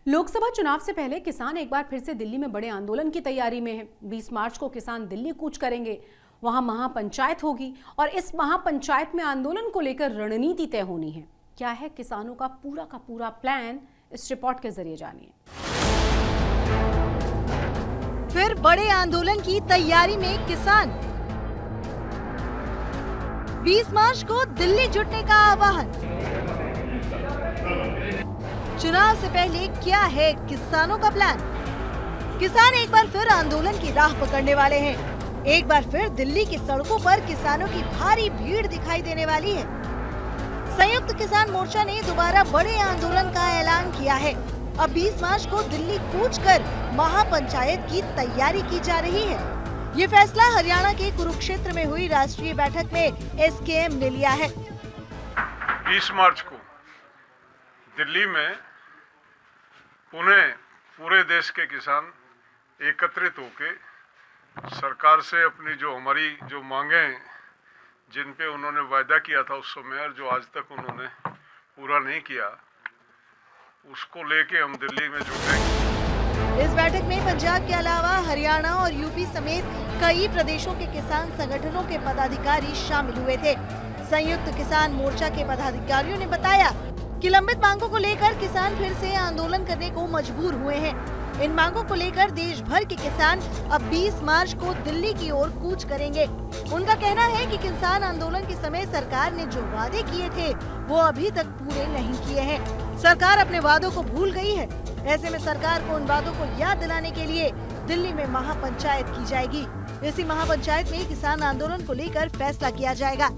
लोकसभा चुनाव से पहले किसान एक बार फिर से दिल्ली में बड़े आंदोलन की तैयारी में हैं। 20 मार्च को किसान दिल्ली कूच करेंगे। वहां महापंचायत होगी और इस महापंचायत में आंदोलन को लेकर रणनीति तय होनी है। क्या है किसानों का पूरा प्लान, इस रिपोर्ट के जरिए जानिए। फिर बड़े आंदोलन की तैयारी में किसान। 20 मार्च को दिल्ली जुटने का आह्वान। चुनाव से पहले क्या है किसानों का प्लान? किसान एक बार फिर आंदोलन की राह पकड़ने वाले हैं। एक बार फिर दिल्ली की सड़कों पर किसानों की भारी भीड़ दिखाई देने वाली है। संयुक्त किसान मोर्चा ने दोबारा बड़े आंदोलन का ऐलान किया है। अब 20 मार्च को दिल्ली कूच कर महापंचायत की तैयारी की जा रही है। ये फैसला हरियाणा के कुरुक्षेत्र में हुई राष्ट्रीय बैठक में एसकेएम ने लिया है। 20 मार्च को दिल्ली में पूरे देश के किसान एकत्रित होके सरकार से अपनी हमारी मांगे जिन पे उन्होंने वायदा किया था उस समय और जो आज तक उन्होंने पूरा नहीं किया, उसको लेके हम दिल्ली में जुटेंगे। इस बैठक में पंजाब के अलावा हरियाणा और यूपी समेत कई प्रदेशों के किसान संगठनों के पदाधिकारी शामिल हुए थे। संयुक्त किसान मोर्चा के पदाधिकारियों ने बताया कि लंबित मांगों को लेकर किसान फिर से आंदोलन करने को मजबूर हुए हैं। इन मांगों को लेकर देश भर के किसान अब 20 मार्च को दिल्ली की ओर कूच करेंगे। उनका कहना है कि किसान आंदोलन के समय सरकार ने जो वादे किए थे वो अभी तक पूरे नहीं किए हैं। सरकार अपने वादों को भूल गई है। ऐसे में सरकार को उन वादों को याद दिलाने के लिए दिल्ली में महापंचायत की जाएगी। इसी महापंचायत में किसान आंदोलन को लेकर फैसला किया जाएगा।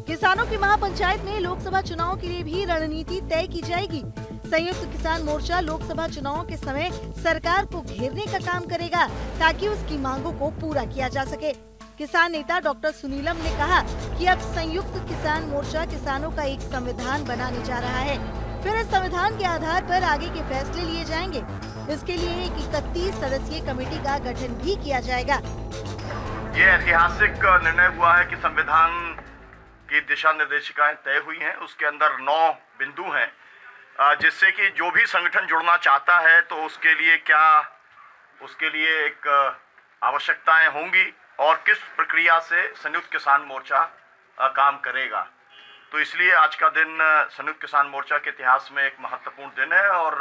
किसानों की महापंचायत में लोकसभा चुनाव के लिए भी रणनीति तय की जाएगी। संयुक्त किसान मोर्चा लोकसभा चुनावों के समय सरकार को घेरने का काम करेगा ताकि उसकी मांगों को पूरा किया जा सके। किसान नेता डॉक्टर सुनीलम ने कहा कि अब संयुक्त किसान मोर्चा किसानों का एक संविधान बनाने जा रहा है। फिर इस संविधान के आधार पर आगे के फैसले लिए जाएंगे। इसके लिए एक 31 सदस्यीय कमेटी का गठन भी किया जाएगा। ये ऐतिहासिक निर्णय हुआ है कि संविधान की दिशा निर्देशिकाएं तय हुई हैं। उसके अंदर 9 बिंदु हैं जिससे कि जो भी संगठन जुड़ना चाहता है तो उसके लिए एक आवश्यकताएं होंगी और किस प्रक्रिया से संयुक्त किसान मोर्चा काम करेगा। तो इसलिए आज का दिन संयुक्त किसान मोर्चा के इतिहास में एक महत्वपूर्ण दिन है और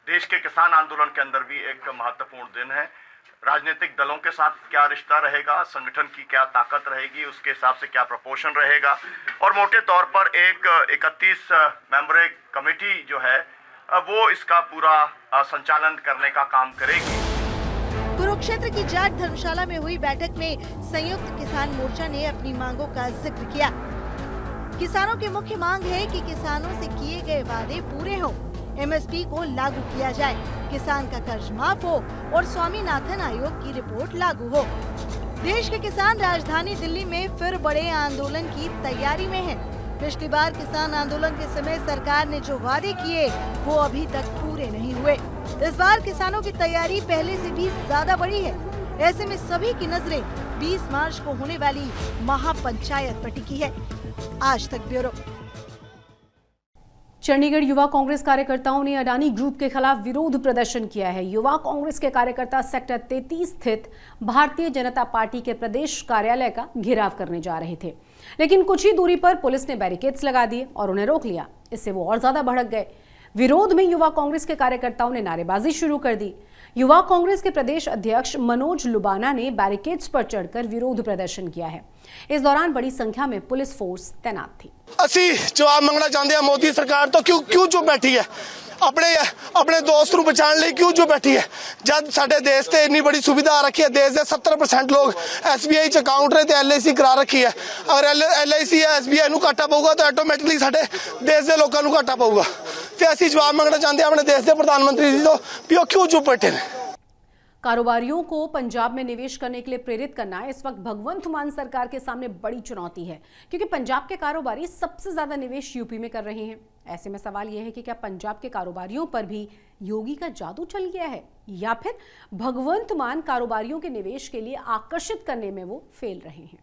देश के किसान आंदोलन के अंदर भी एक महत्वपूर्ण दिन है। राजनीतिक दलों के साथ क्या रिश्ता रहेगा, संगठन की क्या ताकत रहेगी, उसके हिसाब से क्या प्रपोर्शन रहेगा और मोटे तौर पर एक 31 मेंबर कमेटी जो है वो इसका पूरा संचालन करने का काम करेगी। कुरुक्षेत्र की जाट धर्मशाला में हुई बैठक में संयुक्त किसान मोर्चा ने अपनी मांगों का जिक्र किया। किसानों की मुख्य मांग है कि किसानों से किए गए वादे पूरे हों, एमएसपी को लागू किया जाए, किसान का कर्ज माफ हो और स्वामीनाथन आयोग की रिपोर्ट लागू हो। देश के किसान राजधानी दिल्ली में फिर बड़े आंदोलन की तैयारी में हैं। पिछली बार किसान आंदोलन के समय सरकार ने जो वादे किए वो अभी तक पूरे नहीं हुए। इस बार किसानों की तैयारी पहले से भी ज्यादा बड़ी है। ऐसे में सभी की नजरें 20 मार्च को होने वाली महापंचायत पर टिकी है। आज तक ब्यूरो। चंडीगढ़ युवा कांग्रेस कार्यकर्ताओं ने अडानी ग्रुप के खिलाफ विरोध प्रदर्शन किया है। युवा कांग्रेस के कार्यकर्ता सेक्टर 33 स्थित भारतीय जनता पार्टी के प्रदेश कार्यालय का घेराव करने जा रहे थे, लेकिन कुछ ही दूरी पर पुलिस ने बैरिकेड्स लगा दिए और उन्हें रोक लिया। इससे वो और ज्यादा भड़क गए। विरोध में युवा कांग्रेस के कार्यकर्ताओं ने नारेबाजी शुरू कर दी। युवा कांग्रेस के प्रदेश अध्यक्ष मनोज लुबाना ने बैरिकेड्स पर चढ़कर विरोध प्रदर्शन किया है। इस दौरान बड़ी संख्या में पुलिस फोर्स तैनात थी। ਅਸੀਂ ਜਵਾਬ ਮੰਗਣਾ ਚਾਹੁੰਦੇ ਹਾਂ ਮੋਦੀ ਸਰਕਾਰ ਤੋਂ ਕਿਉਂ ਚੁੱਪ ਬੈਠੀ ਹੈ? ਆਪਣੇ ਦੋਸਤ ਨੂੰ ਬਚਾਉਣ ਲਈ ਕਿਉਂ ਚੁੱਪ ਬੈਠੀ ਹੈ? ਜਦ ਸਾਡੇ ਦੇਸ਼ ਤੇ ਇੰਨੀ ਬੜੀ ਸੁਵਿਧਾ ਰੱਖੀ ਹੈ, ਦੇਸ਼ ਦੇ 70% ਲੋਕ SBI ਚ ਅਕਾਊਂਟ ਰਹੇ ਤੇ LIC ਕਰਾ ਰੱਖੀ ਹੈ। ਅਗਰ LIC ਜਾਂ SBI ਨੂੰ ਘਾਟਾ ਪਊਗਾ ਤਾਂ ਆਟੋਮੈਟਿਕਲੀ ਸਾਡੇ ਦੇਸ਼ ਦੇ ਲੋਕਾਂ ਨੂੰ ਘਾਟਾ ਪਊਗਾ। ਤੇ ਅਸੀਂ ਜਵਾਬ ਮੰਗਣਾ ਚਾਹੁੰਦੇ ਹਾਂ ਆਪਣੇ ਦੇਸ਼ ਦੇ ਪ੍ਰਧਾਨ ਮੰਤਰੀ ਜੀ ਤੋਂ ਵੀ ਉਹ ਕਿਉਂ ਚੁੱਪ ਬੈਠੇ ਨੇ। कारोबारियों को पंजाब में निवेश करने के लिए प्रेरित करना इस वक्त भगवंत मान सरकार के सामने बड़ी चुनौती है, क्योंकि पंजाब के कारोबारी सबसे ज्यादा निवेश यूपी में कर रहे हैं। ऐसे में सवाल यह है कि क्या पंजाब के कारोबारियों पर भी योगी का जादू चल गया है या फिर भगवंत मान कारोबारियों के निवेश के लिए आकर्षित करने में वो फेल रहे हैं।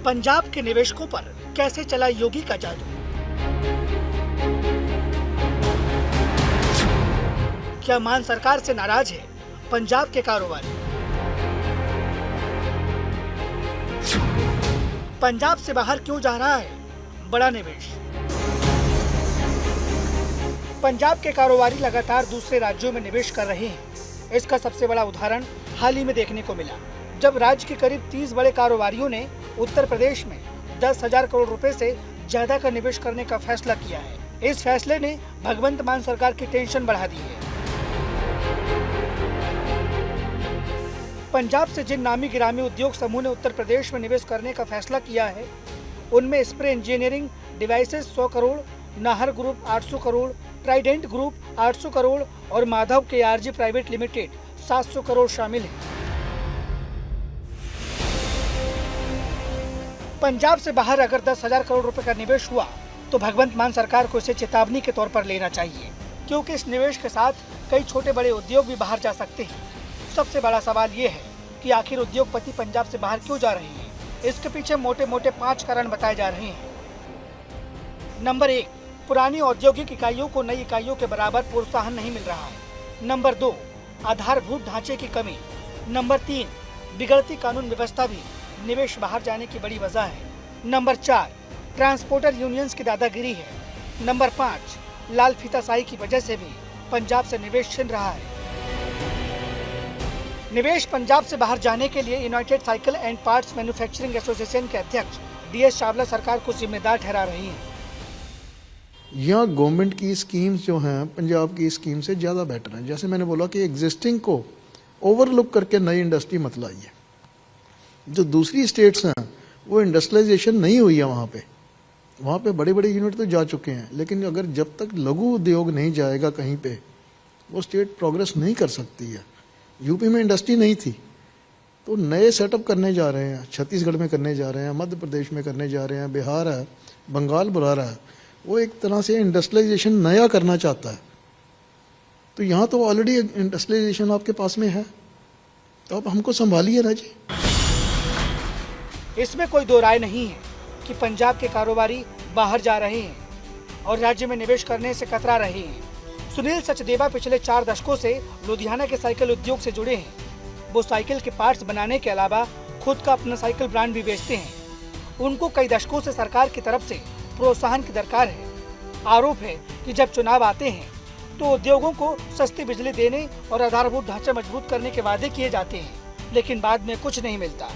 पंजाब के निवेशकों पर कैसे चला योगी का जादू? क्या मान सरकार से नाराज है पंजाब के कारोबारी? पंजाब से बाहर क्यों जा रहा है बड़ा निवेश? पंजाब के कारोबारी लगातार दूसरे राज्यों में निवेश कर रहे हैं। इसका सबसे बड़ा उदाहरण हाल ही में देखने को मिला, जब राज्य के करीब 30 बड़े कारोबारियों ने उत्तर प्रदेश में 10,000 करोड़ रुपए से ज्यादा का निवेश करने का फैसला किया है। इस फैसले ने भगवंत मान सरकार की टेंशन बढ़ा दी है। पंजाब से जिन नामी गिरामी उद्योग समूह ने उत्तर प्रदेश में निवेश करने का फैसला किया है, उनमें Spray Engineering Devices 100 crore, Nahar group 800 crore, Trident group 800 crore और Madhav KRG private limited 700 crore शामिल हैं। पंजाब से बाहर अगर 10,000 करोड़ रुपए का निवेश हुआ तो भगवंत मान सरकार को इसे चेतावनी के तौर पर लेना चाहिए, क्योंकि इस निवेश के साथ कई छोटे बड़े उद्योग भी बाहर जा सकते हैं। सबसे बड़ा सवाल ये है कि आखिर उद्योगपति पंजाब से बाहर क्यों जा रहे हैं? इसके पीछे मोटे मोटे 5 कारण बताए जा रहे हैं। नंबर 1, पुरानी औद्योगिक इकाइयों को नई इकाइयों के बराबर प्रोत्साहन नहीं मिल रहा है। नंबर 2, आधारभूत ढांचे की कमी। नंबर 3, बिगड़ती कानून व्यवस्था भी निवेश बाहर जाने की बड़ी वजह है। नंबर 4, ट्रांसपोर्टर यूनियंस की दादागिरी है। नंबर 5, लाल फीताशाही की वजह से भी पंजाब से निवेश छिन रहा है। निवेश पंजाब से बाहर जाने के लिए United cycle and parts manufacturing association के अध्यक्ष DS चावला सरकार को जिम्मेदार ठहरा रही है। यहाँ गवर्नमेंट की स्कीम्स जो हैं पंजाब की स्कीम से ज़्यादा बेटर हैं। जैसे मैंने बोला कि एग्जिस्टिंग को ओवरलुक करके नई इंडस्ट्री मत लाइए। जो दूसरी स्टेट्स हैं वो इंडस्ट्रियलाइजेशन नहीं हुई है, वहाँ पे बड़े बड़े यूनिट तो जा चुके हैं, लेकिन अगर जब तक लघु उद्योग नहीं जाएगा कहीं पे, वो स्टेट प्रोग्रेस नहीं कर सकती है। यूपी में इंडस्ट्री नहीं थी, तो नए सेटअप करने जा रहे हैं, छत्तीसगढ़ में करने जा रहे हैं, मध्य प्रदेश में करने जा रहे हैं, बिहार है, बंगाल बुला रहा है। वो एक तरह से इंडस्ट्रियलाइजेशन नया करना चाहता है। तो यहाँ तो ऑलरेडी इंडस्ट्रियलाइजेशन आपके पास में है, तो आप हमको संभालिए ना जी। इसमें कोई दो राय नहीं है कि पंजाब के कारोबारी बाहर जा रहे हैं और राज्य में निवेश करने से कतरा रहे हैं। सुनील सचदेवा पिछले 4 दशकों से लुधियाना के साइकिल उद्योग से जुड़े हैं। वो साइकिल के पार्ट्स बनाने के अलावा खुद का अपना साइकिल ब्रांड भी बेचते हैं। उनको कई दशकों से सरकार की तरफ से प्रोत्साहन की दरकार है। आरोप है कि जब चुनाव आते हैं तो उद्योगों को सस्ती बिजली देने और आधारभूत ढांचा मजबूत करने के वादे किए जाते हैं, लेकिन बाद में कुछ नहीं मिलता।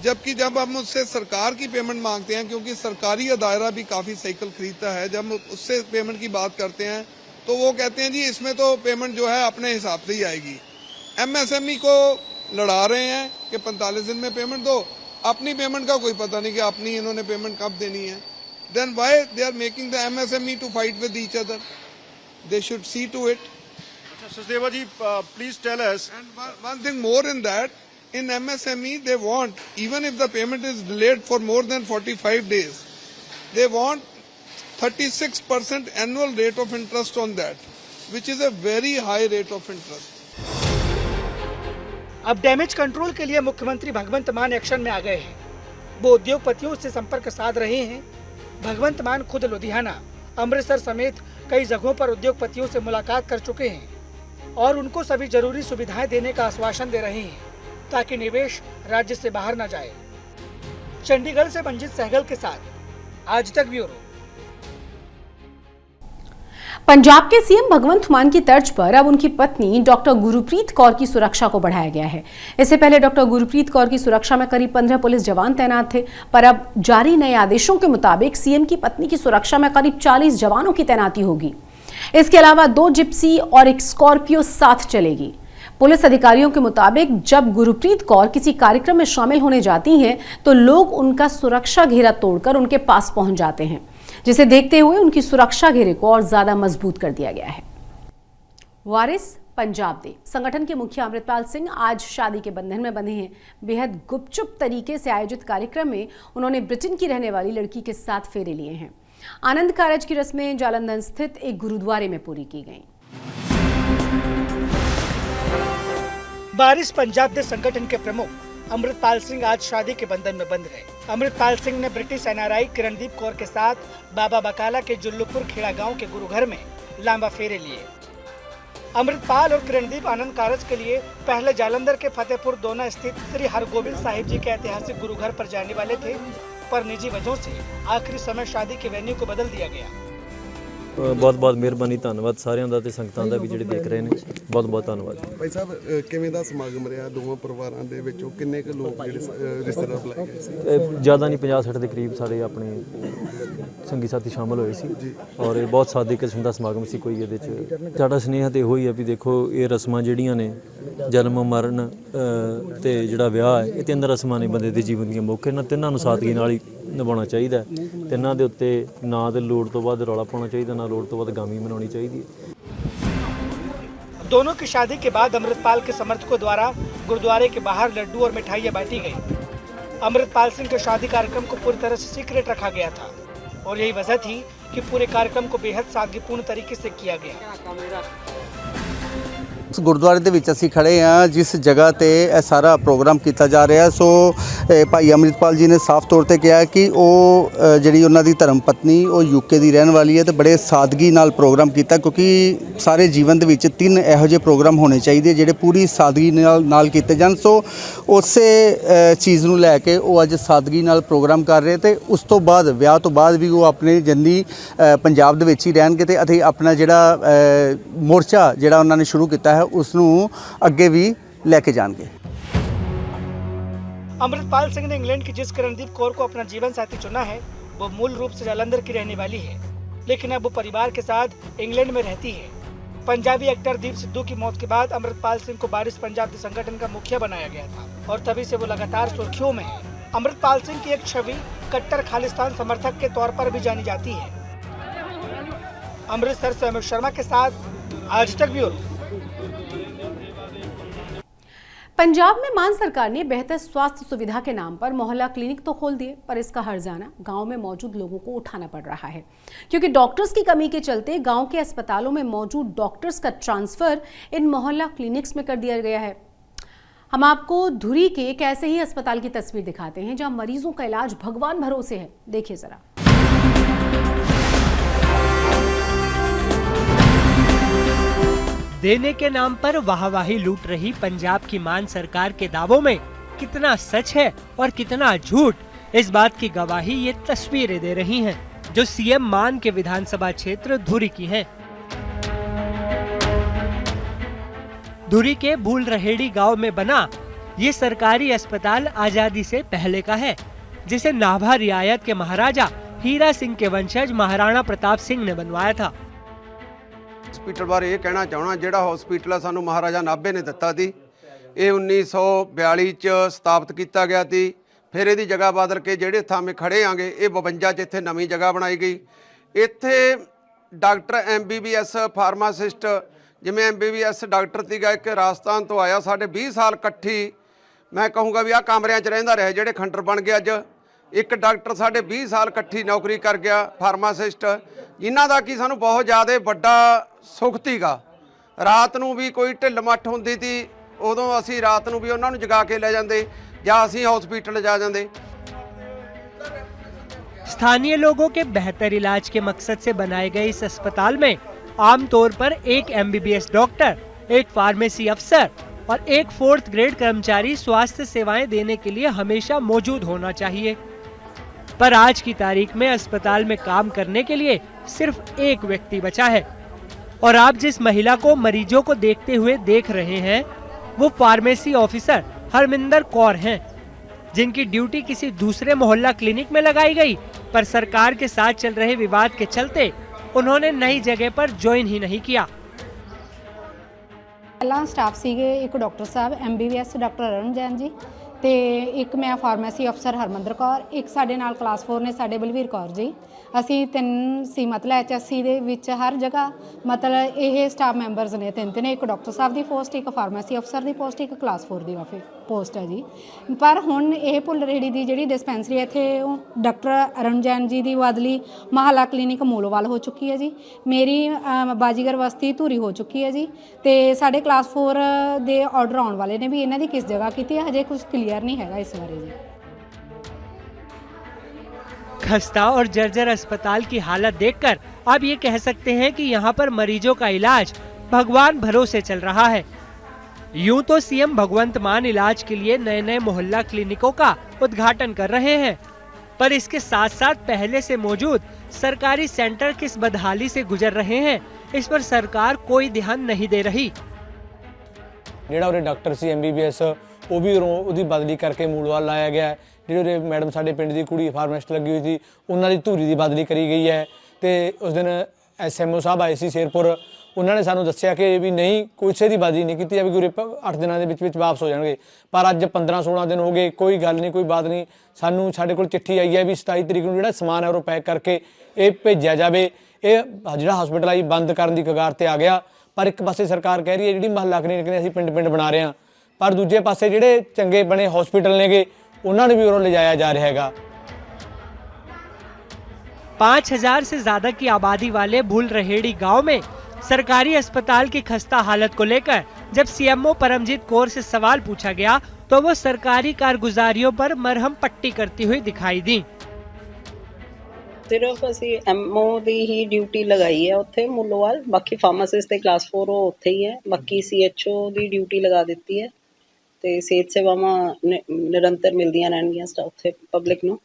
जबकि जब हम उससे सरकार की पेमेंट मांगते हैं, क्योंकि सरकारी दायरा भी काफी साइकिल खरीदता है, जब उससे पेमेंट की बात करते हैं तो वो कहते हैं जी इसमें तो पेमेंट जो है अपने हिसाब से ही आएगी। MSME को लड़ा रहे हैं कि 45 दिन में पेमेंट दो, अपनी पेमेंट का कोई पता नहीं कि अपनी इन्होंने पेमेंट कब देनी है। Then why they are making the MSME to fight with each other? They should see to it. Sachdeva ji, please tell us. And one thing more in that, in MSME they want, even if the payment is delayed for more than 45 days, they want 36% annual rate of interest on that, which is a very high rate of interest. अब damage control के लिए मुख्यमंत्री भगवंत मान action में आ गए हैं। वो उद्योगपतियों से संपर्क साध रहे हैं। भगवंत मान खुद लुधियाना, अमृतसर समेत कई जगहों पर उद्योगपतियों से मुलाकात कर चुके हैं और उनको सभी जरूरी सुविधाएं देने का आश्वासन दे रहे हैं ताकि निवेश राज्य से बाहर न जाए। चंडीगढ़ से मंजित सहगल के साथ आज तक ब्यूरो। पंजाब के सीएम भगवंत मान की तर्ज पर अब उनकी पत्नी डॉक्टर गुरप्रीत कौर की सुरक्षा को बढ़ाया गया है। इससे पहले डॉक्टर गुरप्रीत कौर की सुरक्षा में करीब 15 पुलिस जवान तैनात थे, पर अब जारी नए आदेशों के मुताबिक सीएम की पत्नी की सुरक्षा में करीब 40 जवानों की तैनाती होगी। इसके अलावा 2 जिप्सी और एक स्कॉर्पियो साथ चलेगी। पुलिस अधिकारियों के मुताबिक जब गुरप्रीत कौर किसी कार्यक्रम में शामिल होने जाती हैं तो लोग उनका सुरक्षा घेरा तोड़कर उनके पास पहुंच जाते हैं, जिसे देखते हुए उनकी सुरक्षा घेरे को और ज्यादा मजबूत कर दिया गया है। वारिस पंजाब दे संगठन के मुखिया अमृतपाल सिंह आज शादी के बंधन में बंधे हैं। बेहद गुपचुप तरीके से आयोजित कार्यक्रम में उन्होंने ब्रिटेन की रहने वाली लड़की के साथ फेरे लिए हैं। आनंद कारज की रस्में जालंधर स्थित एक गुरुद्वारे में पूरी की गईं। वारिस पंजाब दे संगठन के प्रमुख अमृतपाल सिंह आज शादी के बंधन में बंध गए। अमृतपाल सिंह ने ब्रिटिश एनआरआई किरणदीप कौर के साथ बाबा बकाला के जुल्लुपुर खेड़ा गांव के गुरुघर में लांबा फेरे लिए। अमृतपाल और किरणदीप आनंद कारज के लिए पहले जालंधर के फतेहपुर दोना स्थित श्री हरगोबिंद साहिब जी के ऐतिहासिक गुरुघर पर जाने वाले थे, पर निजी वजहों से आखिरी समय शादी के वेन्यू को बदल दिया गया। बहुत बहुत ਮਿਹਰਬਾਨੀ, ਧੰਨਵਾਦ ਸਾਰਿਆਂ ਦਾ ਤੇ ਸੰਗਤਾਂ ਦਾ ਵੀ ਜਿਹੜੇ ਦੇਖ ਰਹੇ ਨੇ, ਬਹੁਤ ਬਹੁਤ ਧੰਨਵਾਦ। ਭਾਈ ਸਾਹਿਬ ਕਿਵੇਂ ਦਾ ਸਮਾਗਮ ਰਿਹਾ ਦੋਵਾਂ ਪਰਿਵਾਰਾਂ ਦੇ ਵਿੱਚੋਂ, ਕਿੰਨੇ ਕੁ ਲੋਕ ਜਿਹੜੇ ਰਿਸ਼ਤੇਦਾਰ ਬੁਲਾਏ ਗਏ ਸੀ? ਜ਼ਿਆਦਾ ਨਹੀਂ, 50-60 ਦੇ ਕਰੀਬ ਸਾਡੇ ਆਪਣੇ ਸੰਗੀ ਸਾਥੀ ਸ਼ਾਮਲ ਹੋਏ ਸੀ ਔਰ ਇਹ ਬਹੁਤ ਸਾਦੇ ਕਿਸਮ ਦਾ ਸਮਾਗਮ ਸੀ। ਕੋਈ ਇਹਦੇ 'ਚ ਸਾਡਾ ਸੁਨੇਹਾ ਤੇ ਇਹੋ ਹੀ ਆ ਵੀ ਦੇਖੋ, ਇਹ ਰਸਮਾਂ ਜਿਹੜੀਆਂ ਨੇ ਜਨਮ ਮਰਨ ਤੇ ਜਿਹੜਾ ਵਿਆਹ ਹੈ, ਇਹ ਤਿੰਨ ਰਸਮਾਂ ਨੇ ਬੰਦੇ ਦੇ ਜੀਵਨ ਦੀਆਂ ਮੁੱਖ, ਇਹਨਾਂ ਤਿੰਨਾਂ ਨੂੰ ਸਾਦਗੀ ਨਾਲ ਹੀ ਨਿਭਾਉਣਾ ਚਾਹੀਦਾ। ਤਿੰਨਾਂ ਦੇ ਉੱਤੇ ਨਾ ਤੇ ਲੋੜ ਤੋਂ ਵੱਧ ਰੌਲਾ ਪਾਉਣਾ ਚਾਹੀਦਾ, ना लोड़ तो बाद गामी मनानी चाहिए। दोनों की शादी के बाद अमृतपाल के समर्थकों द्वारा गुरुद्वारे के बाहर लड्डू और मिठाइयां बांटी गई। अमृतपाल सिंह के शादी कार्यक्रम को पूरी तरह से सीक्रेट रखा गया था और यही वजह थी कि पूरे कार्यक्रम को बेहद सादगीपूर्ण तरीके से किया गया। गुरुद्वारे ਦੇ ਵਿੱਚ ਅਸੀਂ ਖੜੇ ਹਾਂ ਜਿਸ ਜਗ੍ਹਾ ਤੇ ਇਹ ਸਾਰਾ ਪ੍ਰੋਗਰਾਮ ਕੀਤਾ ਜਾ ਰਿਹਾ। ਸੋ ਭਾਈ ਅਮਰਿਤਪਾਲ ਜੀ ਨੇ ਸਾਫ਼ ਤੌਰ ਤੇ ਕਿਹਾ ਕਿ ਉਹ ਜਿਹੜੀ ਉਹਨਾਂ ਦੀ ਧਰਮ ਪਤਨੀ ਉਹ ਯੂਕੇ ਦੀ ਰਹਿਣ ਵਾਲੀ ਹੈ ਤੇ ਬੜੇ ਸਾਦਗੀ ਨਾਲ ਪ੍ਰੋਗਰਾਮ ਕੀਤਾ, ਕਿਉਂਕਿ ਸਾਰੇ ਜੀਵਨ ਦੇ ਵਿੱਚ 3 ਇਹੋ ਜਿਹੇ ਪ੍ਰੋਗਰਾਮ ਹੋਣੇ ਚਾਹੀਦੇ ਜਿਹੜੇ ਪੂਰੀ ਸਾਦਗੀ ਨਾਲ ਕੀਤੇ ਜਾਣ। ਸੋ ਉਸੇ ਚੀਜ਼ ਨੂੰ ਲੈ ਕੇ ਉਹ ਅੱਜ ਸਾਦਗੀ ਨਾਲ ਪ੍ਰੋਗਰਾਮ ਕਰ ਰਹੇ ਤੇ ਉਸ ਤੋਂ ਬਾਅਦ ਵਿਆਹ ਤੋਂ ਬਾਅਦ ਵੀ ਉਹ ਆਪਣੇ ਜੰਦੀ ਪੰਜਾਬ ਦੇ ਵਿੱਚ ਹੀ ਰਹਿਣਗੇ ਤੇ ਅਤੇ ਆਪਣਾ ਜਿਹੜਾ ਮੋਰਚਾ ਜਿਹੜਾ ਉਹਨਾਂ ਨੇ ਸ਼ੁਰੂ ਕੀਤਾ है उसनू अगे भी लेके जाएंगे। अमृतपाल सिंह ने इंग्लैंड की जिस किरणदीप कौर को अपना जीवन साथी चुना है वो मूल रूप से जालंधर की रहने वाली है, लेकिन अब वो परिवार के साथ इंग्लैंड में रहती है। पंजाबी एक्टर दीप सिद्धू की मौत के बाद अमृतपाल सिंह को बारिश पंजाब संगठन का मुखिया बनाया गया था और तभी से वो लगातार सुर्खियों में है। अमृतपाल सिंह की एक छवि कट्टर खालिस्तान समर्थक के तौर पर भी जानी जाती है। अमृतसर से अमित शर्मा के साथ आज तक ब्यूरो। पंजाब में मान सरकार ने बेहतर स्वास्थ्य सुविधा के नाम पर मोहल्ला क्लिनिक तो खोल दिए, पर इसका हर्जाना गांव में मौजूद लोगों को उठाना पड़ रहा है, क्योंकि डॉक्टर्स की कमी के चलते गांव के अस्पतालों में मौजूद डॉक्टर्स का ट्रांसफर इन मोहल्ला क्लिनिक्स में कर दिया गया है। हम आपको धुरी के एक ऐसे ही अस्पताल की तस्वीर दिखाते हैं जहां मरीजों का इलाज भगवान भरोसे है। देखिए जरा। देने के नाम पर वाहवाही लूट रही पंजाब की मान सरकार के दावों में कितना सच है और कितना झूठ, इस बात की गवाही ये तस्वीरें दे रही हैं, जो सीएम मान के विधानसभा क्षेत्र धुरी की हैं। धुरी के भूल रहेड़ी गांव में बना ये सरकारी अस्पताल आजादी से पहले का है, जिसे नाभा रियायत के महाराजा हीरा सिंह के वंशज महाराणा प्रताप सिंह ने बनवाया था। हॉस्पिटल बारे ये कहना चाहना, ਜਿਹੜਾ हॉस्पिटल ਸਾਨੂੰ ਮਹਾਰਾਜਾ ਨਾਭੇ ਨੇ ਦਿੱਤਾ ਸੀ, ਇਹ 1942 ਚ ਸਥਾਪਿਤ ਕੀਤਾ ਗਿਆ ਸੀ। ਫਿਰ ਇਹਦੀ ਜਗ੍ਹਾ ਬਦਲ ਕੇ ਜਿਹੜੇ ਥਾਵੇਂ ਖੜੇ ਆਂਗੇ ਇਹ 52 ਚ ਇੱਥੇ ਨਵੀਂ ਜਗ੍ਹਾ ਬਣਾਈ ਗਈ। ਇੱਥੇ ਡਾਕਟਰ MBBS ਫਾਰਮਾਸਿਸਟ, ਜਿਵੇਂ MBBS ਡਾਕਟਰ ਸੀਗਾ ਇੱਕ ਰਾਜਸਥਾਨ ਤੋਂ ਆਇਆ, ਸਾਡੇ 20 ਸਾਲ ਇਕੱਠੀ ਮੈਂ ਕਹੂੰਗਾ ਵੀ ਆਹ ਕਮਰਿਆਂ 'ਚ ਰਹਿੰਦਾ ਰਿਹਾ, ਜਿਹੜੇ ਖੰਡਰ ਬਣ ਗਏ ਅੱਜ। ਇੱਕ ਡਾਕਟਰ ਸਾਡੇ 20 ਸਾਲ ਇਕੱਠੀ ਨੌਕਰੀ ਕਰ ਗਿਆ ਫਾਰਮਾਸਿਸਟ, ਜਿਨ੍ਹਾਂ ਦਾ ਕਿ ਸਾਨੂੰ ਬਹੁਤ ਜ਼ਿਆਦਾ ਵੱਡਾ ਸੁੱਖ ਸੀਗਾ। ਰਾਤ ਨੂੰ ਵੀ ਕੋਈ ਢਿੱਲ ਮੱਠ ਹੁੰਦੀ ਸੀ, ਉਦੋਂ ਅਸੀਂ ਰਾਤ ਨੂੰ ਵੀ ਉਹਨਾਂ ਨੂੰ ਜਗਾ ਕੇ ਲੈ ਜਾਂਦੇ ਜਾਂ ਅਸੀਂ हॉस्पिटल जा जाते। स्थानीय लोगों के बेहतर इलाज के मकसद से बनाए गए इस अस्पताल में आमतौर पर एक MBBS डॉक्टर, एक फार्मेसी अफसर और एक 4th ग्रेड कर्मचारी स्वास्थ्य सेवाएं देने के लिए हमेशा मौजूद होना चाहिए, पर आज की तारीख में अस्पताल में काम करने के लिए सिर्फ एक व्यक्ति बचा है। और आप जिस महिला को मरीजों को देखते हुए देख रहे हैं वो फार्मेसी ऑफिसर हरमिंदर कौर हैं, जिनकी ड्यूटी किसी दूसरे मोहल्ला क्लिनिक में लगाई गई, पर सरकार के साथ चल रहे विवाद के चलते उन्होंने नई जगह पर ज्वाइन ही नहीं किया। पहला स्टाफ सीगे एक डॉक्टर साहब MBBS डॉक्टर अरुण जैन जी ਤੇ ਇੱਕ ਮੈਂ ਫਾਰਮੇਸੀ ਅਫਸਰ ਹਰਮੰਦਰ ਕੌਰ, ਇੱਕ ਸਾਡੇ ਨਾਲ ਕਲਾਸ 4 ਨੇ ਸਾਡੇ ਬਲਵੀਰ ਕੌਰ ਜੀ। ਅਸੀਂ 3 ਸੀ ਮਤਲਬ HSC ਦੇ ਵਿੱਚ ਹਰ ਜਗ੍ਹਾ ਮਤਲਬ ਇਹ ਸਟਾਫ ਮੈਂਬਰਸ ਨੇ 3 ਨੇ, ਇੱਕ ਡਾਕਟਰ ਸਾਹਿਬ ਦੀ ਪੋਸਟ, ਇੱਕ ਫਾਰਮੇਸੀ ਅਫਸਰ ਦੀ ਪੋਸਟ, ਇੱਕ ਕਲਾਸ 4 ਦੀ ਪੋਸਟ ਹੈ ਜੀ। ਪਰ ਹੁਣ ਇਹ ਭੁੱਲ ਰੇੜੀ ਦੀ ਜਿਹੜੀ ਡਿਸਪੈਂਸਰੀ ਇੱਥੇ ਡਾਕਟਰ ਅਰੁਣ ਜੈਨ ਜੀ ਦੀ ਬਦਲੀ ਮਹੱਲਾ ਕਲੀਨਿਕ ਮੂਲੋਵਾਲ ਹੋ ਚੁੱਕੀ ਹੈ ਜੀ। ਮੇਰੀ ਬਾਜੀਗਰ ਬਸਤੀ ਧੂਰੀ ਹੋ ਚੁੱਕੀ ਹੈ ਜੀ। ਤੇ ਸਾਡੇ ਕਲਾਸ 4 ਦੇ ਆਰਡਰ ਆਉਣ ਵਾਲੇ ਨੇ ਵੀ ਇਹਨਾਂ ਦੀ ਕਿਸ ਜਗ੍ਹਾ ਕੀਤੀ ਹੈ, ਹਜੇ ਕੁਝ ਕਲੀਅਰ ਕਲੀਅਰ ਨਹੀਂ ਹੈਗਾ ਇਸ ਬਾਰੇ ਜੀ। खस्ता और जर्जर अस्पताल की हालत देखकर आप ये कह सकते हैं कि यहाँ पर मरीजों का इलाज भगवान भरोसे चल रहा है। यूं तो सीएम भगवंत मान इलाज के लिए नए नए मोहल्ला क्लिनिकों का उद्घाटन कर रहे हैं, पर इसके साथ साथ पहले से मौजूद सरकारी सेंटर किस बदहाली से गुजर रहे हैं, इस पर सरकार कोई ध्यान नहीं दे रही। ਜਿਹੜਾ ਉਰੇ ਡਾਕਟਰ ਸੀ MBBS ਉਹ ਵੀ ਉਹਦੀ ਬਦਲੀ ਕਰਕੇ ਮੂਲਵਾਲ ਲਾਇਆ ਗਿਆ ਹੈ। ਜਿਹੜੇ ਮੈਡਮ ਸਾਡੇ ਪਿੰਡ ਦੀ ਕੁੜੀ ਫਾਰਮਾਸਿਸਟ ਲੱਗੀ ਹੋਈ ਸੀ ਉਹਨਾਂ ਦੀ ਧੂਰੀ ਦੀ ਬਦਲੀ ਕਰੀ ਗਈ ਹੈ ਤੇ ਉਸ ਦਿਨ SMO ਸਾਹਿਬ ਆਏ ਸੀ ਸ਼ੇਰਪੁਰ, ਉਹਨਾਂ ਨੇ ਸਾਨੂੰ ਦੱਸਿਆ ਕਿ ਵੀ ਨਹੀਂ ਕਿਸੇ ਦੀ ਬਦਲੀ ਨਹੀਂ ਕੀਤੀ ਜਾਵੇਗੀ, ਉਰੇ 8 ਦਿਨਾਂ ਦੇ ਵਿੱਚ ਵਾਪਸ ਹੋ ਜਾਣਗੇ। ਪਰ ਅੱਜ 15-16 ਦਿਨ ਹੋ ਗਏ, ਕੋਈ ਗੱਲ ਨਹੀਂ, ਕੋਈ ਬਾਤ ਨਹੀਂ। ਸਾਨੂੰ ਸਾਡੇ ਕੋਲ ਚਿੱਠੀ ਆਈ ਹੈ ਵੀ 27 ਤਰੀਕ ਨੂੰ ਜਿਹੜਾ ਸਮਾਨ ਹੈ ਉਹ ਪੈਕ ਕਰਕੇ ਇਹ ਭੇਜਿਆ ਜਾਵੇ। ਇਹ ਜਿਹੜਾ ਹਸਪੀਟਲ ਆ ਜੀ ਬੰਦ ਕਰਨ ਦੀ ਕਗਾਰ ਤੇ ਆ ਗਿਆ। ਪਰ ਇੱਕ ਪਾਸੇ ਸਰਕਾਰ ਕਹਿ ਰਹੀ ਹੈ ਜਿਹੜੀ ਮਹੱਲਾ ਕਲੀਨਿਕ ਨੇ ਅਸੀਂ ਪਿੰਡ ਬਣਾ ਰਹੇ ਹਾਂ, ਪਰ ਦੂਜੇ ਪਾਸੇ ਜਿਹੜੇ ਚੰਗੇ ਬਣੇ ਹਸਪੀਟਲ ਨੇਗੇ ਉਹਨਾਂ ਨੂੰ ਵੀ ਉਰੋਂ ਲਿਜਾਇਆ ਜਾ ਰਿਹਾ ਹੈਗਾ। 5000 से ज्यादा की आबादी वाले भूल रहेड़ी गांव में सरकारी अस्पताल की खस्ता हालत को लेकर जब CMO परमजीत कौर से सवाल पूछा गया तो वो सरकारी कारगुजारियों पर मरहम पट्टी करती हुई दिखाई दी। सिर्फ ਅਸੀਂ MO ਦੀ ਹੀ ਡਿਊਟੀ ਲਗਾਈ ਹੈ ਉੱਥੇ ਮੁੱਲੋਵਾਲ, ਬਾਕੀ ਫਾਰਮਾਸਿਸਟ ਤੇ ਕਲਾਸ 4 ਉਹ ਉੱਥੇ ਹੀ ਹੈ, ਬਾਕੀ CHO ਦੀ ਡਿਊਟੀ ਲਗਾ ਦਿੱਤੀ ਹੈ ਤੇ ਸਿਹਤ ਸੇਵਾਵਾਂ ਨਿਰੰਤਰ ਮਿਲਦੀਆਂ ਰਹਿਣਗੀਆਂ ਉੱਥੇ ਪਬਲਿਕ ਨੂੰ।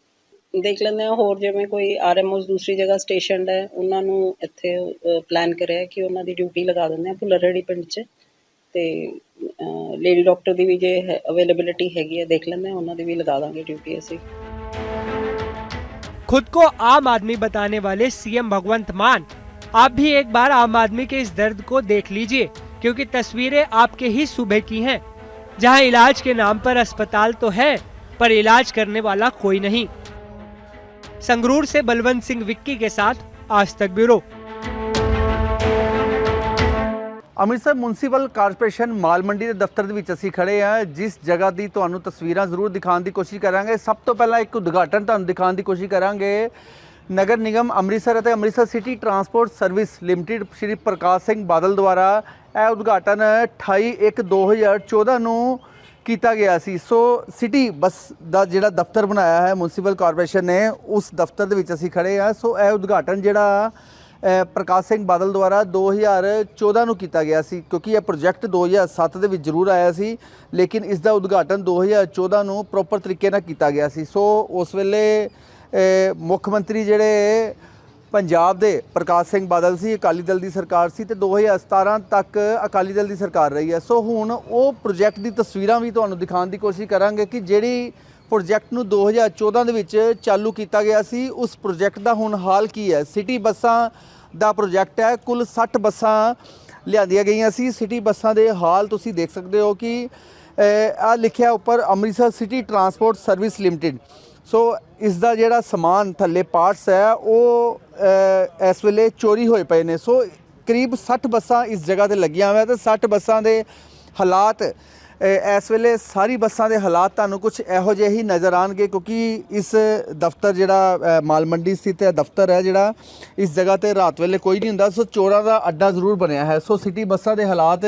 ਦੇਖ ਲੈਂਦੇ ਹਾਂ ਹੋਰ ਜਿਵੇਂ ਕੋਈ RMOs ਦੂਸਰੀ ਜਗ੍ਹਾ ਸਟੇਸ਼ਨਡ ਹੈ ਉਹਨਾਂ ਨੂੰ ਇੱਥੇ ਪਲਾਨ ਕਰਿਆ ਕਿ ਉਹਨਾਂ ਦੀ ਡਿਊਟੀ ਲਗਾ ਦਿੰਦੇ ਹਾਂ ਭੁੱਲਰਹੇੜੀ ਪਿੰਡ 'ਚ, ਤੇ ਲੇਡੀ ਡਾਕਟਰ ਦੀ ਵੀ ਜੇ ਅਵੇਲੇਬਿਲਿਟੀ ਹੈਗੀ ਹੈ ਦੇਖ ਲੈਂਦੇ ਹਾਂ ਉਹਨਾਂ ਦੀ ਵੀ ਲਗਾ ਦਾਂਗੇ ਡਿਊਟੀ ਅਸੀਂ। खुद को आम आदमी बताने वाले CM भगवंत मान, आप भी एक बार आम आदमी के इस दर्द को देख लीजिए, क्योंकि तस्वीरें आपके ही सूबे की हैं, जहां इलाज के नाम पर अस्पताल तो है पर इलाज करने वाला कोई नहीं। संगरूर से बलवंत सिंह विक्की के साथ आज तक ब्यूरो। ਅੰਮ੍ਰਿਤਸਰ ਮਿਊਨਿਸਪਲ ਕਾਰਪੋਰੇਸ਼ਨ ਮਾਲ ਮੰਡੀ ਦੇ ਦਫ਼ਤਰ ਦੇ ਵਿੱਚ ਅਸੀਂ ਖੜੇ ਹਾਂ, ਜਿਸ ਜਗ੍ਹਾ ਦੀ ਤੁਹਾਨੂੰ ਤਸਵੀਰਾਂ ਜ਼ਰੂਰ ਦਿਖਾਉਣ ਦੀ ਕੋਸ਼ਿਸ਼ ਕਰਾਂਗੇ। ਸਭ ਤੋਂ ਪਹਿਲਾਂ ਇੱਕ ਉਦਘਾਟਨ ਤੁਹਾਨੂੰ ਦਿਖਾਉਣ ਦੀ ਕੋਸ਼ਿਸ਼ ਕਰਾਂਗੇ। ਨਗਰ ਨਿਗਮ ਅੰਮ੍ਰਿਤਸਰ ਅਤੇ Amritsar city transport service limited Shri Prakash Singh Badal ਦੁਆਰਾ ਇਹ ਉਦਘਾਟਨ 28/1/2014 ਨੂੰ ਕੀਤਾ ਗਿਆ ਸੀ। ਸੋ ਸਿਟੀ ਬੱਸ ਦਾ ਜਿਹੜਾ ਦਫ਼ਤਰ ਬਣਾਇਆ ਹੈ ਮਿਊਨਿਸਪਲ ਕਾਰਪੋਰੇਸ਼ਨ ਨੇ, ਉਸ ਦਫ਼ਤਰ ਦੇ ਵਿੱਚ ਅਸੀਂ ਖੜੇ ਹਾਂ। ਸੋ ਇਹ ਉਦਘਾਟਨ ਜਿਹੜਾ ਪ੍ਰਕਾਸ਼ ਸਿੰਘ ਬਾਦਲ ਦੁਆਰਾ 2014 ਨੂੰ ਕੀਤਾ ਗਿਆ ਸੀ, ਕਿਉਂਕਿ ਇਹ ਪ੍ਰੋਜੈਕਟ 2007 ਦੇ ਵਿੱਚ ਜ਼ਰੂਰ ਆਇਆ ਸੀ, ਲੇਕਿਨ ਇਸ ਦਾ ਉਦਘਾਟਨ 2014 ਨੂੰ ਪ੍ਰੋਪਰ ਤਰੀਕੇ ਨਾਲ ਕੀਤਾ ਗਿਆ ਸੀ। ਸੋ ਉਸ ਵੇਲੇ ਮੁੱਖ ਮੰਤਰੀ ਜਿਹੜੇ ਪੰਜਾਬ ਦੇ ਪ੍ਰਕਾਸ਼ ਸਿੰਘ ਬਾਦਲ ਸੀ, ਅਕਾਲੀ ਦਲ ਦੀ ਸਰਕਾਰ ਸੀ, ਤੇ 2017 ਤੱਕ ਅਕਾਲੀ ਦਲ ਦੀ ਸਰਕਾਰ ਰਹੀ ਹੈ। ਸੋ ਹੁਣ ਉਹ ਪ੍ਰੋਜੈਕਟ ਦੀ ਤਸਵੀਰਾਂ ਵੀ ਤੁਹਾਨੂੰ ਦਿਖਾਉਣ ਦੀ ਕੋਸ਼ਿਸ਼ ਕਰਾਂਗੇ ਕਿ ਜਿਹੜੀ ਪ੍ਰੋਜੈਕਟ ਨੂੰ 2014 ਦੇ ਵਿੱਚ ਚਾਲੂ ਕੀਤਾ ਗਿਆ ਸੀ, ਉਸ ਪ੍ਰੋਜੈਕਟ ਦਾ ਹੁਣ ਹਾਲ ਕੀ ਹੈ। ਸਿਟੀ ਬੱਸਾਂ ਦਾ ਪ੍ਰੋਜੈਕਟ ਹੈ, ਕੁੱਲ 60 ਬੱਸਾਂ ਲਿਆਂਦੀਆਂ ਗਈਆਂ ਸੀ। ਸਿਟੀ ਬੱਸਾਂ ਦੇ ਹਾਲ ਤੁਸੀਂ ਦੇਖ ਸਕਦੇ ਹੋ ਕਿ ਆ ਲਿਖਿਆ ਉੱਪਰ Amritsar city transport service limited. So ਇਸ ਦਾ ਜਿਹੜਾ ਸਮਾਨ ਥੱਲੇ ਪਾਰਟਸ ਹੈ ਉਹ ਇਸ ਵੇਲੇ ਚੋਰੀ ਹੋਏ ਪਏ ਨੇ। ਸੋ ਕਰੀਬ 60 ਬੱਸਾਂ ਇਸ ਜਗ੍ਹਾ ਤੇ ਲੱਗੀਆਂ ਹੋਈਆਂ ਤੇ 60 ਬੱਸਾਂ ਦੇ ਹਾਲਾਤ ਇਸ ਵੇਲੇ ਸਾਰੀ ਬੱਸਾਂ ਦੇ ਹਾਲਾਤ ਤੁਹਾਨੂੰ ਕੁਝ ਇਹੋ ਜਿਹੇ ਹੀ ਨਜ਼ਰ ਆਉਣਗੇ, ਕਿਉਂਕਿ ਇਸ ਦਫ਼ਤਰ ਜਿਹੜਾ ਮਾਲ ਮੰਡੀ ਸਥਿਤ ਹੈ ਦਫ਼ਤਰ ਹੈ ਜਿਹੜਾ, ਇਸ ਜਗ੍ਹਾ ਤੇ ਰਾਤ ਵੇਲੇ ਕੋਈ ਨਹੀਂ ਹੁੰਦਾ। ਸੋ ਚੋਰਾਂ ਦਾ ਅੱਡਾ ਜ਼ਰੂਰ ਬਣਿਆ ਹੈ। ਸੋ ਸਿਟੀ ਬੱਸਾਂ ਦੇ ਹਾਲਾਤ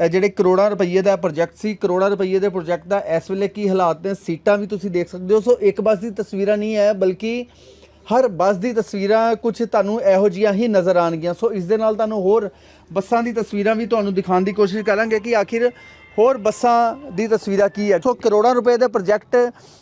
ਜਿਹੜੇ ਕਰੋੜਾਂ ਰੁਪਈਏ ਦਾ ਪ੍ਰੋਜੈਕਟ ਸੀ, ਕਰੋੜਾਂ ਰੁਪਈਏ ਦੇ ਪ੍ਰੋਜੈਕਟ ਦਾ ਇਸ ਵੇਲੇ ਕੀ ਹਾਲਾਤ ਨੇ। ਸੀਟਾਂ ਵੀ ਤੁਸੀਂ ਦੇਖ ਸਕਦੇ ਹੋ। ਸੋ ਇੱਕ ਬੱਸ ਦੀ ਤਸਵੀਰਾਂ ਨਹੀਂ ਹੈ, ਬਲਕਿ ਹਰ ਬੱਸ ਦੀ ਤਸਵੀਰਾਂ ਕੁਝ ਤੁਹਾਨੂੰ ਇਹੋ ਜਿਹੀਆਂ ਹੀ ਨਜ਼ਰ ਆਉਣਗੀਆਂ। ਸੋ ਇਸ ਦੇ ਨਾਲ ਤੁਹਾਨੂੰ ਹੋਰ ਬੱਸਾਂ ਦੀ ਤਸਵੀਰਾਂ ਵੀ ਤੁਹਾਨੂੰ ਦਿਖਾਉਣ ਦੀ ਕੋਸ਼ਿਸ਼ ਕਰਾਂਗੇ ਕਿ ਆਖਿਰ ਹੋਰ ਬੱਸਾਂ ਦੀ ਤਸਵੀਰਾਂ ਕੀ ਹੈ। ਸੋ ਕਰੋੜਾਂ ਰੁਪਏ ਦੇ ਪ੍ਰੋਜੈਕਟ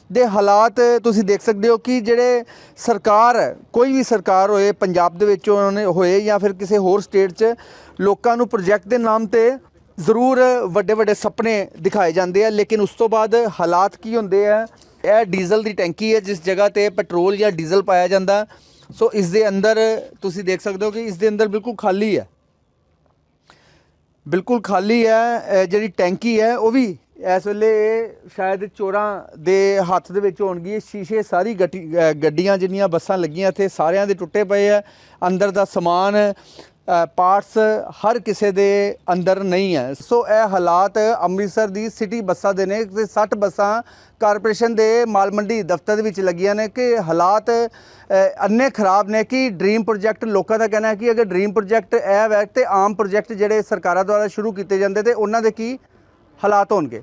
ਦੇ ਹਾਲਾਤ ਤੁਸੀਂ ਦੇਖ ਸਕਦੇ ਹੋ ਕਿ ਜਿਹੜੇ ਸਰਕਾਰ, ਕੋਈ ਵੀ ਸਰਕਾਰ ਹੋਏ ਪੰਜਾਬ ਦੇ ਵਿੱਚ ਉਹਨਾਂ ਨੇ ਹੋਏ ਜਾਂ ਫਿਰ ਕਿਸੇ ਹੋਰ ਸਟੇਟ 'ਚ, ਲੋਕਾਂ ਨੂੰ ਪ੍ਰੋਜੈਕਟ ਦੇ ਨਾਮ ਤੇ ਜ਼ਰੂਰ ਵੱਡੇ ਵੱਡੇ ਸੁਪਨੇ ਦਿਖਾਏ ਜਾਂਦੇ ਆ, ਲੇਕਿਨ ਉਸ ਤੋਂ ਬਾਅਦ ਹਾਲਾਤ ਕੀ ਹੁੰਦੇ ਆ। ਇਹ ਡੀਜ਼ਲ ਦੀ ਟੈਂਕੀ ਹੈ ਜਿਸ ਜਗ੍ਹਾ ਤੇ ਪੈਟਰੋਲ ਜਾਂ ਡੀਜ਼ਲ ਪਾਇਆ ਜਾਂਦਾ। ਸੋ ਇਸ ਦੇ ਅੰਦਰ ਤੁਸੀਂ ਦੇਖ ਸਕਦੇ ਹੋ ਕਿ ਇਸ ਦੇ ਅੰਦਰ ਬਿਲਕੁਲ ਖਾਲੀ ਹੈ, ਬਿਲਕੁਲ ਖਾਲੀ ਹੈ। ਜਿਹੜੀ ਟੈਂਕੀ ਹੈ ਉਹ ਵੀ ਇਸ ਵੇਲੇ ਸ਼ਾਇਦ ਚੋਰਾਂ ਦੇ ਹੱਥ ਦੇ ਵਿੱਚ ਹੋਣਗੀ। ਸ਼ੀਸ਼ੇ ਸਾਰੀ ਗੱਡੀਆਂ ਜਿੰਨੀਆਂ ਬੱਸਾਂ ਲੱਗੀਆਂ ਇੱਥੇ ਸਾਰਿਆਂ ਦੇ ਟੁੱਟੇ ਪਏ ਆ। ਅੰਦਰ ਦਾ ਸਮਾਨ ਪਾਰਟਸ ਹਰ ਕਿਸੇ ਦੇ ਅੰਦਰ ਨਹੀਂ ਹੈ। ਸੋ ਇਹ ਹਾਲਾਤ ਅੰਮ੍ਰਿਤਸਰ ਦੀ ਸਿਟੀ ਬੱਸਾਂ ਦੇ ਨੇ ਤੇ 60 ਬੱਸਾਂ ਕਾਰਪੋਰੇਸ਼ਨ ਦੇ ਮਾਲ ਮੰਡੀ ਦਫ਼ਤਰ ਦੇ ਵਿੱਚ ਲੱਗੀਆਂ ਨੇ ਕਿ ਹਾਲਾਤ ਇੰਨੇ ਖਰਾਬ ਨੇ ਕਿ ਡ੍ਰੀਮ ਪ੍ਰੋਜੈਕਟ, ਲੋਕਾਂ ਦਾ ਕਹਿਣਾ ਹੈ ਕਿ ਅਗਰ ਡ੍ਰੀਮ ਪ੍ਰੋਜੈਕਟ ਇਹ ਹੈ ਤੇ ਆਮ ਪ੍ਰੋਜੈਕਟ ਜਿਹੜੇ ਸਰਕਾਰਾਂ ਦੁਆਰਾ ਸ਼ੁਰੂ ਕੀਤੇ ਜਾਂਦੇ ਤੇ ਉਹਨਾਂ ਦੇ ਕੀ ਹਾਲਾਤ ਹੋਣਗੇ।